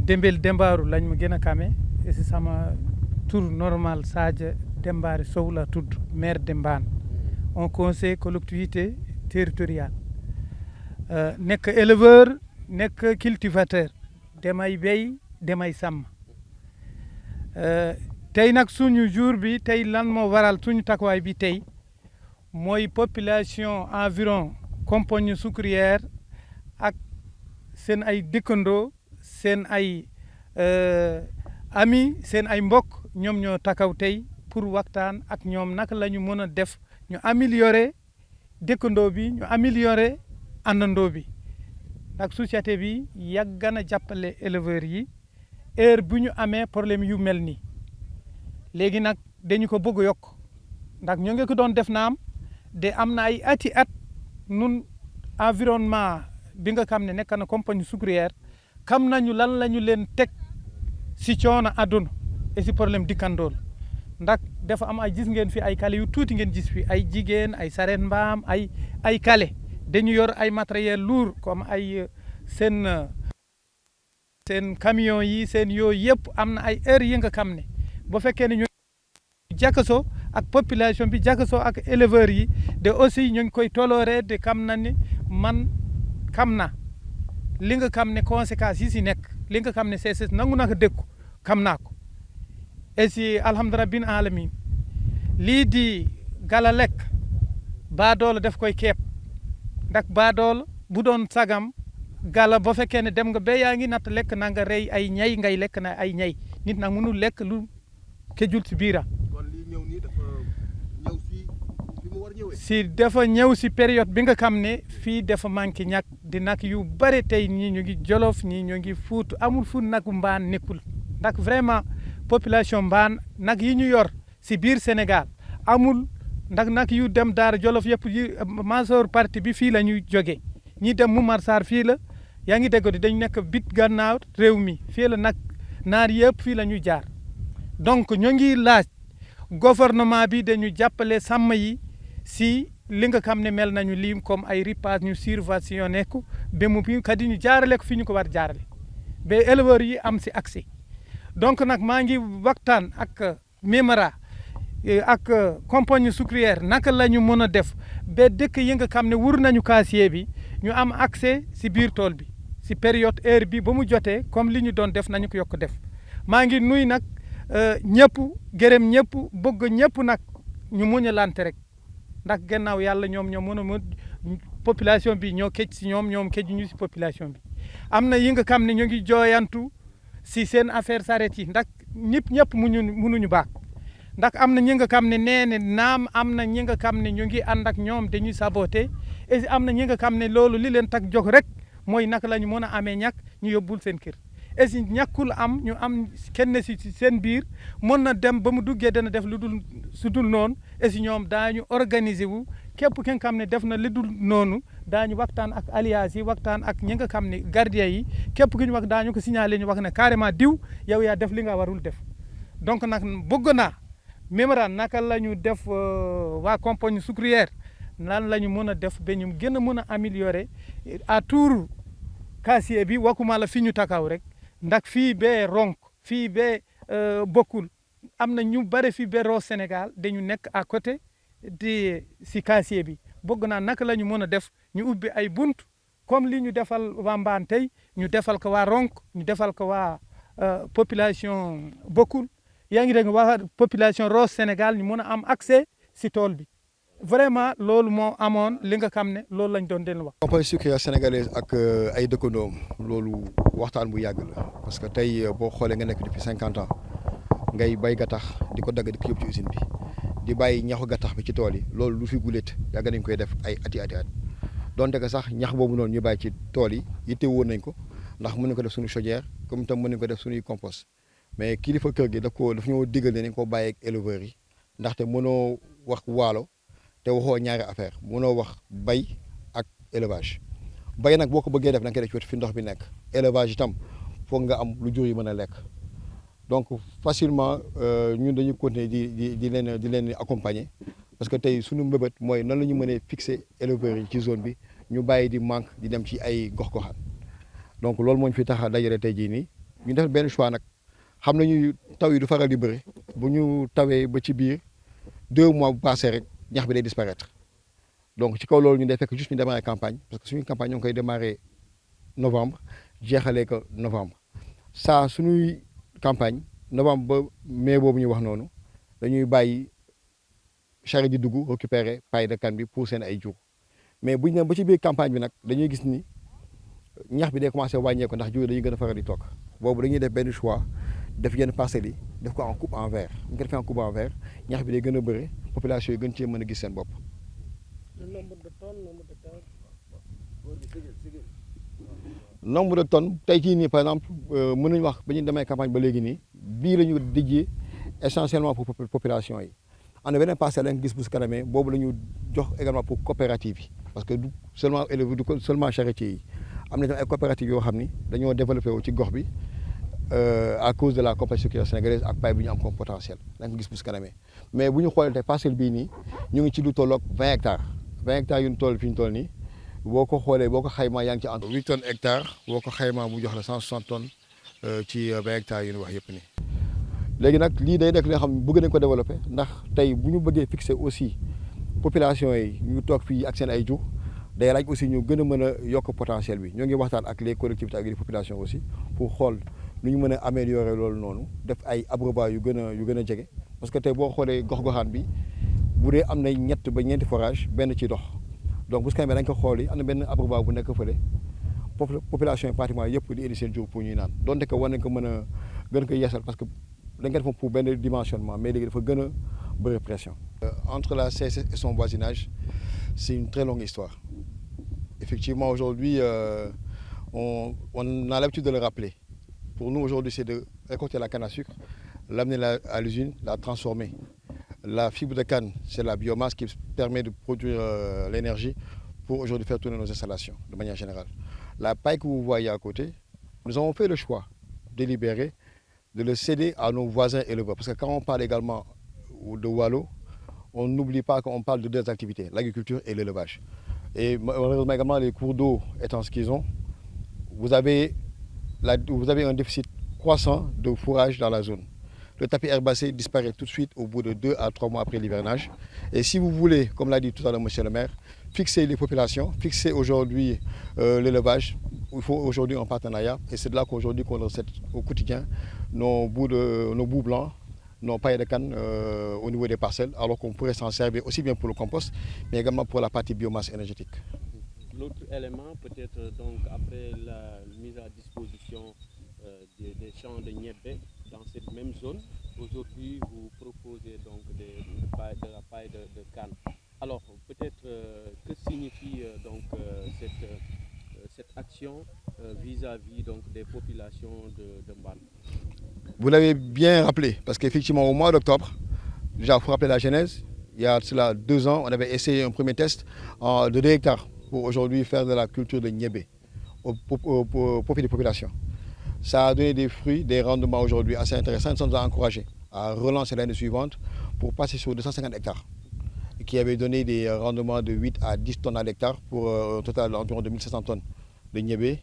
Dembel Dembaru lañ ma gën a kame et si sama tur normal Sadio Dembari Sow la tudd maire de Mbane un conseil collectivité territoriale nekk éleveur nekk cultivateur damay béy damay sàmm tey nag suñu jour bi tey lan moo waral suñu taxawaay bi tey mooy population environ Compagnie sucrière ak seen ay dëkkandoo seen ay ami seen ay mbokk ñoom ñoo taxaw tey pour waxtaan ak ñoom naka la ñu mën a def ñu améliorer dëkkandoo bi ñu améliorer àndandoo bi ndax société bi yàgg na jàppale éleveurs yi heure bu ñu amee problème yu mel nii léegi nag dañu ko bëgg yokk ndax ñoo ngi ko doon def naam de am na ay ati at nun environnement bi nga xam ne nekk na Compagnie sucrière xam nañu lan la ñu leen teg si coono àdduna et si problème dikkandool ndax dafa am ay gis ngeen fi ay kale yu tuuti ngeen gis fi ay jigéen ay sareet mbaam ay kale dañu yor ay matériel lourd comme ay seen camion yi seen yooyu yëpp am na ay heures yi nga xam ne bu fekkee ne ñu jàkkasoo ak population bi jàkkasoo ak éleveurs yi de aussi ñu ngi koy toléré de xam na ne man xam na li nga xam ne conséquences yi si nekk li nga xam ne CSS nangu na ko déggu xam naa ko et si alhamdulilah bin alamin lii di gala lekk baadoola daf koy keeb ndax baadoola bu doon sagam gala ba fekkee ne dem nga ba yaa ngi natt lekk na nga rey ay ñay ngay lekk na ay ñay nit nag mënul lekk lu kejul si biira si dafa ñëw si période bi nga xam ne fii dafa manqué ñàkk di nag yu bëri tey ñii ñu ngi Jolof ñii ñu ngi Fuuta amul fu nagu mbaan nekkul ndax vraiment population mbaan nag yi ñu yor si biir Sénégal amul ndax nag yu dem Daara Jolof yëpp yi majeure partie bi fii la ñuy jógee ñi dem Mumar Sarr fii la yaa ngi dégg dañ nekk bit gannaaw réew mi fii la nag naar yëpp fii la ñuy jaar donc ñoo ngi laaj gouvernement bi dañu jàppale sàmm yi si li nga xam ne mel nañu lim comme ay ripaas ñu subventionné ko ba mu bi kadi ñu jaarale ko fi ñu ko war jaarale ba éleveurs yi am si accès donc nag maa ngi waxtaan ak MEMRA ak Compagnie sucrière naka la ñu mën a def ba dëkk yi nga xam ne wur nañu casier bi ñu am accès si biir tool bi si période heure bi ba mu jotee comme li ñu doon def nañu ko yokk def maa ngi nuy nag ñëpp gërëm ñëpp bëgg ñëpp nag ñu muñ a lante rek ndax gannaaw yàlla ñoom ñoo mën a mën population bi ñoo këj si ñoom këj ñu si population bi am na yi nga xam ne ñu ngi jooyantu si seen affaire saret yi ndax ñëpp mënuñu baax ndax am na ñi nga xam ne nee ne naam am na ñi nga xam ne ñu ngi ànd ak ñoom dañuy saboté et am na ñi nga xam ne loolu li leen tak jóg rek mooy naka la ñu mën a amee ñàkk ñu yóbbul seen kër et si ñàkkul am ñu am kenn si seen biir mën na dem ba mu duggee dana def lu dul su dul noonu et si ñoom daañu organiser wu képp ki nga xam ne def na lu dul noonu daañu waxtaan ak alliés yi waxtaan ak ñi nga xam ne gardien yi képp ki ñu wax daañu ko signaler ñu wax ne carrément diw yow yaa def li nga warul def donc nag bëgg naa MEMRA naka la ñu def waa Compagnie sucrière lan la ñu mën a def ba ñu gën a mën a améliorer à tour casier bi waxuma la fi ñu takaw rek ndax fii bee ronk fii bee bokkul am na ñu bare fii bee Roos Sénégal dañu nekk à côté di si casier bi bëgg naa naka la ñu mën a def ñu ubbi ay bunt comme li ñu defal waa Mbaan tey ñu defal ko waa ronk ñu defal ko waa population bokkul yaa ngi dégg waa population Roos Sénégal ñu mën a am accès si tool bi vraiment loolu moo amoon li nga xam ne loolu lañ doon den wax. Compagnie sucrière sénégalaise ak ay dëkkandoom loolu waxtaan bu yàgg la parce que tey boo xoolee nga nekk depuis 50 ans ngay bay gattax di ko dagg di ko yóbbu ci usine bi di bàyyi ñaxu gattax bi ci tool yi loolu lu fi guléet yàgg nañ koy def ay ati at donte que sax ñax boobu noonu ñu bàyyi ci tool yi yitte woon nañ ko ndax mën nañ ko def suñu chaudière comme itam mën nañ ko def suñuy compost mais kilifa kër gi daf ñoo digal ne nañ ko bàyyi ak éleveurs yi ndaxte mënoo wax waalo te waxoo ñaari affaire mënoo wax bay ak élevage bay nag boo ko bëggee def da nga koy def ci wetu fi ndox bi nekk élevage itam foog nga am lu jur yi mën a lekk donc facilement ñun dañuy continuer di leen accompagner parce que tey suñu mbëbët mooy nan la ñu mënee fixer éleveurs yi ci zone bi ñu bàyyi di manque di dem ci ay gox-goxaan donc loolu moo ñu fi tax a dajale tey jii nii ñu def benn choix nag xam nañu taw yi du faral di bëri bu ñu tawee ba ci biir 2 mois bu passé rek ñax bi day disparaître donc ci kaw loolu ñu day fekk juste ñu démarrer campagne parce que suñu campagne ñoo ngi koy démarrer novembre jeexalee ko novembre saa suñuy campagne novembre ba mai boobu ñu wax noonu dañuy bàyyi charrette di dugg récupérer paille de canne bi pour seen ay jur mais bu ñu dem ba ci biir campagne bi nag dañuy gis ni ñax bi day commencé wàññeeku ndax jur dañuy gën a faral di toog boobu dañuy def benn choix def yenn parcelles yi def ko en coupe en vert bu ñu ko defee en coupe en vert ñax bi day gën a bëri population yi gën cee mën a gis seen bopp. Nombre de tonnes tey jii nii par exemple mën nañu wax ba ñu demee campagne ba léegi nii bii la ñu dijjee essentiellement pour population yi am na beneen parcelle la nga gis bu si kanamee boobu la ñu jox également pour coopérative yi parce que du seulement éleveur du seulement charretier yi am na tamit ay coopératives yoo xam ni dañoo développé wu ci gox bi à cause de la compagnie sucrière sénégalaise ak paille bi ñu am comme potentiel da nga gis bu si kanamee mais bu ñu xoolee tey parcelle bii nii ñu ngi ci lu tolloog 20 hectares 20 hectares yu ñu toll fi ñu toll nii. boo ko xoolee boo ko xaymaa yaa ngi ci entre 8 tonnes hectares boo ko xaymaa bu jox la 160 tonnes ci 20 hectares yu ñu wax yëpp nii. léegi nag lii day nekk li nga xam ne bëgg nañ ko développer ndax tey bu ñu bëggee fixer aussi population yi ñu toog fii ak seen ay jur day laaj aussi ñu gën a mën a yokk potentiel bi ñoo ngi waxtaan ak les collectivités ak les populations aussi pour xool nu ñu mën a améliorer loolu noonu def ay abreuvoirs yu gën a jege parce que tey boo xoolee gox-goxaan bi bu dee am na 3 ba 4 forages benn ci dox. donc bu su ko defee dañ ko xool yi am na benn abreuvoir bu nekk fële population yi pratiquement yëpp di indi seen jur pour ñuy naan donte que war nañ ko mën a gën ko yeesal parce que dañ ko def pour benn dimensionnement mais léegi dafa gën a bëri pression. Entre la CSS et son voisinage c'est une très longue histoire effectivement aujourd'hui on a l'habitude de le rappeler pour nous aujourd'hui c'est de récolter la canne à sucre l'amener à l'usine la transformer. La fibre de canne, c'est la biomasse qui permet de produire l'énergie pour aujourd'hui faire tourner nos installations de manière générale. La paille que vous voyez à côté, nous avons fait le choix délibéré de le céder à nos voisins éleveurs. Parce que quand on parle également de Wallo, on n'oublie pas qu'on parle de 2 activités, l'agriculture et l'élevage. Et malheureusement également les cours d'eau étant ce qu'ils ont, vous avez un déficit croissant de fourrage dans la zone. Le tapis herbacé disparaît tout de suite au bout de 2 à 3 mois après l'hivernage. Et si vous voulez, comme l'a dit tout à l'heure monsieur le maire, fixer les populations, fixer aujourd'hui l'élevage, il faut aujourd'hui un partenariat. Et c'est de là qu'aujourd'hui qu'on recette au quotidien nos bouts blancs, nos pailles de canne au niveau des parcelles, alors qu'on pourrait s'en servir aussi bien pour le compost, mais également pour la partie biomasse énergétique. L'autre élément, peut-être donc après la mise à disposition des champs de niébé dans cette même zone, aujourd'hui vous proposez donc de la paille de canne. Alors peut-être que signifie donc cette action vis-à-vis donc des populations de Mbane? Vous l'avez bien rappelé, parce qu'effectivement au mois d'octobre, déjà il faut rappeler la genèse, il y a cela 2 ans, on avait essayé un premier test de 2 hectares pour aujourd'hui faire de la culture de niébé au profit des populations. Ça a donné des fruits, des rendements aujourd'hui assez intéressants. Ça nous a encouragés à relancer l'année suivante pour passer sur 250 hectares, qui avait donné des rendements de 8 à 10 tonnes à l'hectare pour un total d'environ 2500 tonnes de niébé,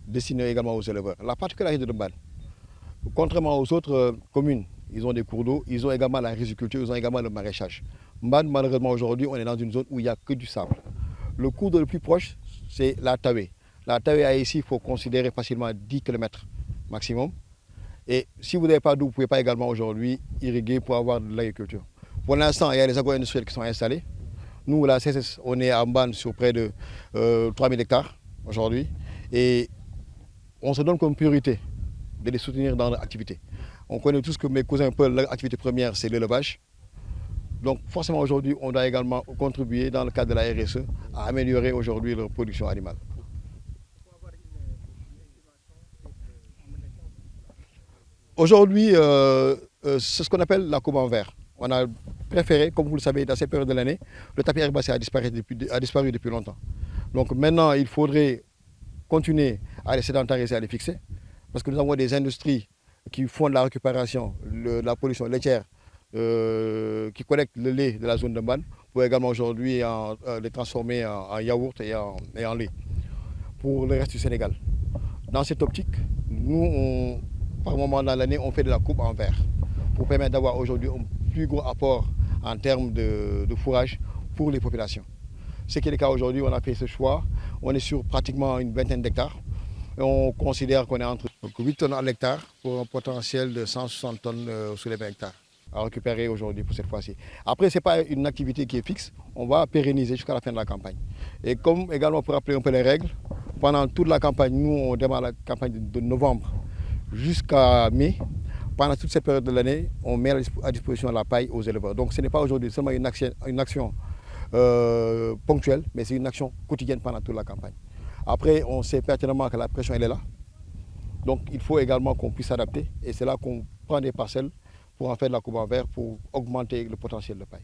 destiné également aux éleveurs. La particularité de Mbane, contrairement aux autres communes, ils ont des cours d'eau, ils ont également la riziculture, ils ont également le maraîchage. Mbane, malheureusement aujourd'hui, on est dans une zone où il n'y a que du sable. Le cours d'eau le plus proche, c'est la Tawé. La Tawé ici, il faut considérer facilement 10 km maximum. Et si vous n'avez pas d'eau, vous ne pouvez pas également aujourd'hui irriguer pour avoir de l'agriculture. Pour l'instant, il y a les agro-industriels qui sont installés. Nous, la CSS, on est en Mbane sur près de 3000 hectares aujourd'hui. Et on se donne comme priorité de les soutenir dans leur activité. On connaît tous que mes cousins, leur activité première, c'est l'élevage. Donc forcément aujourd'hui, on doit également contribuer dans le cadre de la RSE à améliorer aujourd'hui leur production animale. Aujourd'hui, c'est ce qu'on appelle la coupe en vert. On a préféré, comme vous le savez, dans cette période de l'année, le tapis herbacé a disparu depuis longtemps. Donc maintenant, il faudrait continuer à les sédentariser, à les fixer, parce que nous avons des industries qui font de la récupération, de la production laitière, qui collectent le lait de la zone de Mbane, pour également aujourd'hui les transformer en yaourt et en lait pour le reste du Sénégal. Dans cette optique, nous, par moment dans l'année, on fait de la coupe en verre pour permettre d'avoir aujourd'hui un plus gros apport en termes de fourrage pour les populations. Ce qui est le cas aujourd'hui, on a fait ce choix. On est sur pratiquement une vingtaine d'hectares. Et on considère qu'on est entre 8 tonnes à l'hectare pour un potentiel de 160 tonnes sur les 20 hectares à récupérer aujourd'hui pour cette fois-ci. Après, ce n'est pas une activité qui est fixe. On va pérenniser jusqu'à la fin de la campagne. Et comme également pour rappeler un peu les règles, pendant toute la campagne, nous, on démarre la campagne de novembre jusqu'à mai. Pendant toute cette période de l'année, on met à disposition la paille aux éleveurs. Donc ce n'est pas aujourd'hui seulement une action ponctuelle, mais c'est une action quotidienne pendant toute la campagne. Après, on sait pertinemment que la pression, elle est là. Donc il faut également qu'on puisse s'adapter. Et c'est là qu'on prend des parcelles pour en faire de la coupe en verre pour augmenter le potentiel de paille.